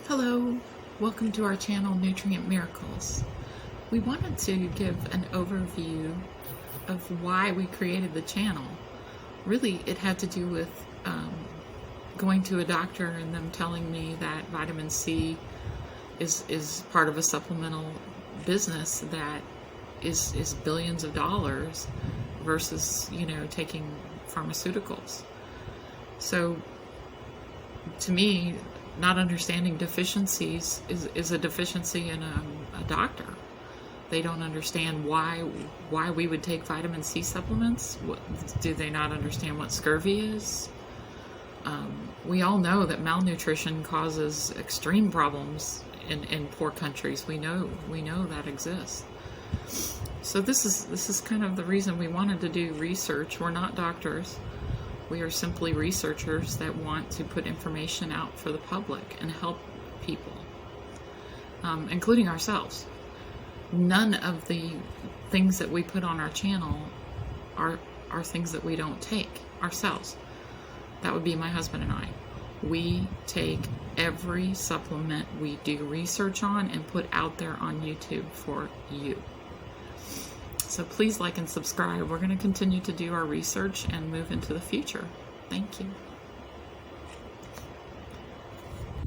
Hello, welcome to our channel Nutrient Miracles. We wanted to give an overview of why we created the channel. Really, it had to do with going to a doctor and them telling me that vitamin C is part of a supplemental business that is billions of dollars versus, taking pharmaceuticals. So, to me, not understanding deficiencies is a deficiency in a doctor. They don't understand why we would take vitamin C supplements. Do they not understand what scurvy is? We all know that malnutrition causes extreme problems in poor countries. We know that exists. So this is kind of the reason we wanted to do research. We're not doctors. We are simply researchers that want to put information out for the public and help people, including ourselves. None of the things that we put on our channel are things that we don't take ourselves. That would be my husband and I. We take every supplement we do research on and put out there on YouTube for you. So please like and subscribe. We're going to continue to do our research and move into the future. Thank you.